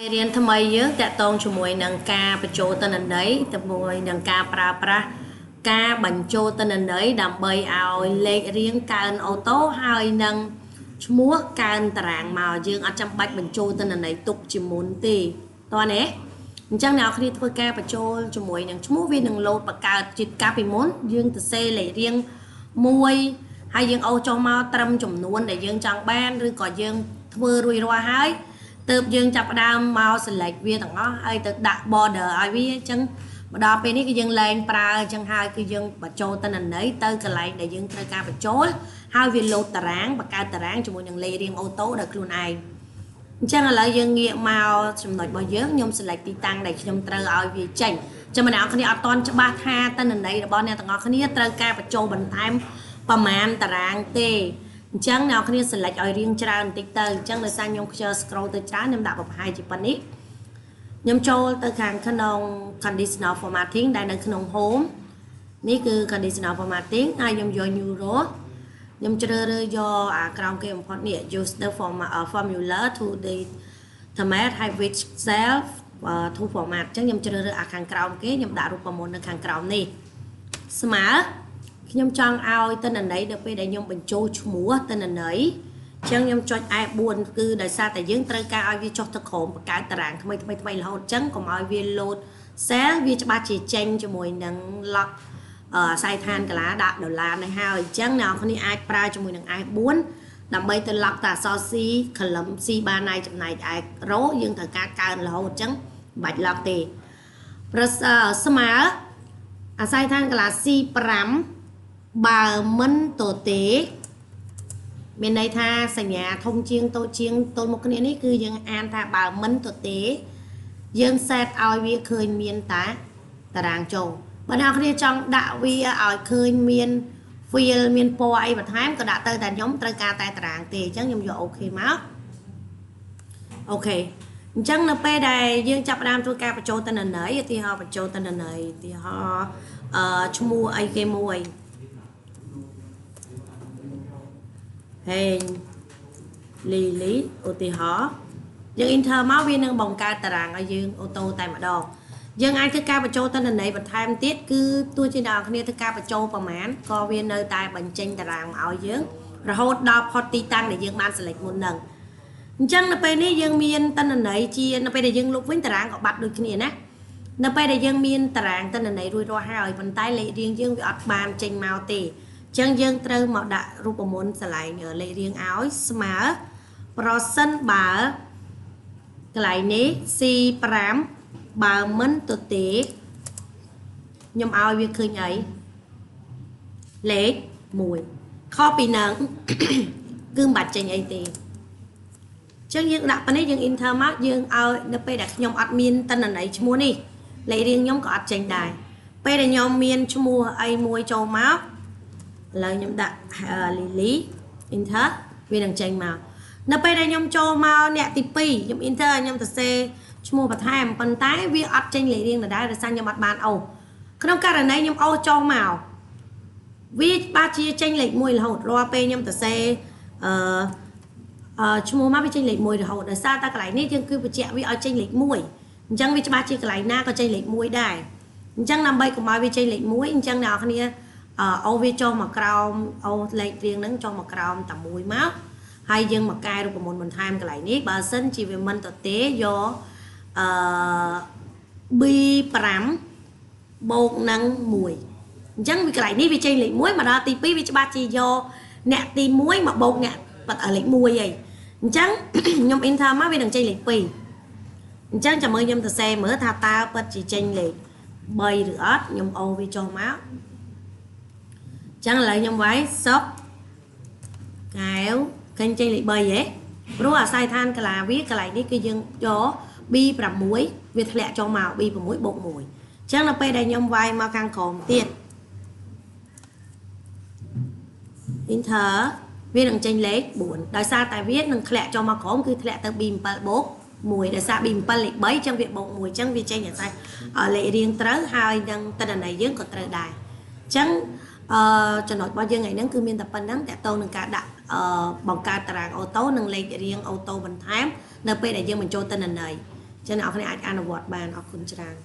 មេរៀនថ្មីយើងតាក់ទងជាមួយនឹងការបញ្ចូលទិន្នន័យជាមួយនឹងការប្រើប្រាស់ការបញ្ចូលទិន្នន័យដើម្បីឲ្យលេខរៀងកើនអូតូហើយនឹងឈ្មោះកើនតារាងមកយើងអត់ចាំបាច់បញ្ចូលទិន្នន័យទុកជាមុនទេតោះណាអញ្ចឹងអ្នកនរគ្នាធ្វើការបញ្ចូលជាមួយនឹងឈ្មោះវានឹងលោតបង្កើតជាតិកាពីមុនយើងទៅសេលេខរៀងមួយហើយយើងអូសចុះមកត្រឹមចំនួនដែលយើងចង់បានឬក៏យើងធ្វើរួចរាល់ហើយទើបយើងចាប់ផ្ដើមមក select វាទាំងអស់ហើយទៅដាក់ border ឲ្យវាអញ្ចឹងមកដល់ពេលនេះគឺយើងលែងប្រើអញ្ចឹងហើយគឺយើងបញ្ចូលទិន្នន័យទៅកន្លែងដែលយើងត្រូវការបញ្ចូលហើយវាលោតតារាងបង្កើតតារាងជាមួយនឹងលេខរៀងអូតូដោយខ្លួនឯងអញ្ចឹងឥឡូវយើងងាកមកចំណុចរបស់យើងខ្ញុំ select ទីតាំងដែលខ្ញុំត្រូវឲ្យវាចេញចាំម្ដងគ្នាអត់តន់ច្បាស់ថាទិន្នន័យរបស់អ្នកទាំងអស់គ្នាត្រូវការបញ្ចូលបន្ថែមប្រមាណតារាងទេអញ្ចឹងអ្នកគ្នា select ឲ្យរៀងច្រើនបន្តិចទៅអញ្ចឹងដោយសារខ្ញុំខ្ជិល scroll ទៅច្រើនខ្ញុំដាក់ប្រហែលជាប៉ុណ្នេះខ្ញុំចូលទៅខាងក្នុង conditional formatting ដែលនៅក្នុង home នេះគឺ conditional formatting ហើយខ្ញុំយក new row ខ្ញុំជ្រើសរើសយកអាក្រោមគេបំផុតនេះ use the formula to determine which cell to format អញ្ចឹងខ្ញុំជ្រើសរើសអាខាងក្រោមគេខ្ញុំដាក់រូបមន្តនៅខាងក្រោមនេះស្មើខ្ញុំចង់ឲ្យទិន្នន័យដល់ពេលដែលខ្ញុំបញ្ចូលឈ្មោះទិន្នន័យអញ្ចឹងខ្ញុំចុច F4 គឺដោយសារតែយើងត្រូវការឲ្យវាចុះទៅក្រោមបង្កើតតារាងថ្មីរហូតអញ្ចឹងកុំឲ្យវា load cell វាច្បាស់ជាចេញជាមួយនឹង lock អាស័យដ្ឋានកន្លាដាក់ដុល្លារនេះហើយអញ្ចឹងអ្នកនរគ្នាអាចប្រើជាមួយនឹង F4 ដើម្បីទៅ lock តាអក្សរ C column C បានហើយចំណែកឯ row យើងត្រូវការកើនរហូតអញ្ចឹងមិនបាច់ lock ទេស្មើអាស័យដ្ឋានកន្លា C5 បើមិនទៅទេមានន័យថាសញ្ញាធំជាងតូចជាងទល់មុខគ្នានេះគឺយើងអានថាបើមិនទៅទេយើង set ឲ្យវាឃើញមានតារាងចូលបើអ្នកគ្នាចង់ដាក់វាឲ្យឃើញមាន field មានពណ៌អីបន្ថែមក៏ដាក់ទៅតែខ្ញុំត្រូវការតែតារាងទេអញ្ចឹងខ្ញុំយក OK មកអូខេអញ្ចឹងនៅពេលដែលយើងចាប់ផ្ដើមធ្វើការបញ្ចូលទិន្នន័យឧទាហរណ៍បញ្ចូលទិន្នន័យឧទាហរណ៍ឈ្មោះអីគេមួយហេងលីលីឧទាហរណ៍យើង enter មកវានឹងបង្កើតតារាងឲ្យយើងអូតូតែម្ដងយើងអាចធ្វើការបញ្ចូលទិន្នន័យបន្ថែមទៀតគឺទោះជាអ្នកនរគ្នាធ្វើការបញ្ចូលប្រមាណក៏វានៅតែបញ្ចេញតារាងមកឲ្យយើងរហូតដល់ផុតទីតាំងដែលយើងបាន select មុនហ្នឹងអញ្ចឹងនៅពេលនេះយើងមានទិន្នន័យជានៅពេលដែលយើងលុបវិញតារាងក៏បាត់ដូចគ្នាណានៅពេលដែលយើងមានតារាងទិន្នន័យរួចរាល់ហើយប៉ុន្តែលេខរៀងយើងវាអត់បានចេញមកទេអញ្ចឹងយើងត្រូវមកដាក់រូបមន្តឆ្លៃលេខរៀងឲ្យស្មើប្រសិនបើកន្លែងនេះ C5 បើមិនទៅទេខ្ញុំឲ្យវាឃើញអីលេខ1ខុសពីនឹង គឺមិនបាច់ចេញអីទេអញ្ចឹងយើងដាក់ប៉ុណ្នេះយើង enter មកយើងឲ្យនៅពេលដែលខ្ញុំអត់មានទិន្នន័យឈ្មោះនេះលេខរៀងខ្ញុំក៏អត់ចេញដែរពេលដែលខ្ញុំមានឈ្មោះអីមួយចូលមកឥឡូវខ្ញុំដាក់ Lily enter វានឹងចេញមកនៅពេលដែលខ្ញុំចូលមកអ្នកទី2ខ្ញុំ enter ខ្ញុំទៅសេឈ្មោះបន្ថែមប៉ុន្តែវាអត់ចេញលេខរៀងដដែលដោយសារខ្ញុំអត់បានអូសក្នុងករណីខ្ញុំអូសចុះមកវាបាជាចេញលេខ1រហូតរាល់ពេលខ្ញុំទៅសេឈ្មោះមកវាចេញលេខ1រហូតដោយសារតែកន្លែងនេះយើងគឺបញ្ជាក់វាឲ្យចេញលេខ1អញ្ចឹងវាច្បាស់ជាកន្លែងណាក៏ចេញលេខ1ដែរអញ្ចឹងដើម្បីកុំឲ្យវាចេញលេខ1អញ្ចឹងអ្នកនរគ្នាអូវាចុះមកក្រោមអូលេខរៀងហ្នឹងចុះមកក្រោមតែមួយមកហើយយើងមកកែរូបមន្តបន្ថែមកន្លែងនេះបើសិនជាវាមិនទៅទេយកB5 បូកនឹង1អញ្ចឹងវាកន្លែងនេះវាចេញលេខ1មកដល់ទី2វាច្បាស់ជាយកអ្នកទី1មកបូកអ្នកបាត់លេខ1អីអញ្ចឹងខ្ញុំ enter មកវានឹងចេញលេខ2អញ្ចឹងចាំមើលខ្ញុំទៅសេមើលថាតើពិតជាចេញលេខ3ឬអត់ខ្ញុំអូវាចុះមកអញ្ចឹងឥឡូវខ្ញុំវាយសុកកែវឃើញចេញលេខ3ហ៎ព្រោះអាស័យដ្ឋានកន្លាវាកន្លែងនេះគឺយើងយក B6 វាធ្លាក់ចុះមក B6 បូក1អញ្ចឹងនៅពេលដែលខ្ញុំវាយមកខាងក្រោមទៀត enter វានឹងចេញលេខ4ដោយសារតែវានឹងធ្លាក់ចុះមកក្រោមគឺធ្លាក់ទៅ B7 បូក1ដោយសារ B7 លេខ3អញ្ចឹងវាបូក1អញ្ចឹងវាចេញអាស្រ័យលេខរៀងត្រូវហើយនឹងទិន្នន័យយើងក៏ត្រូវដែរអញ្ចឹងចំណុចរបស់យើងថ្ងៃហ្នឹងគឺមានតែប៉ុណ្្នឹងតើតោនឹងការដាក់បង្កើតតារាងអូតូនិងលេខរៀងអូតូបន្ថែមនៅពេលដែលយើងបញ្ចូលទិន្នន័យ អ ចឹងអ្នកនរគ្នាអាចអនុវត្តបានអរគុណច្រើន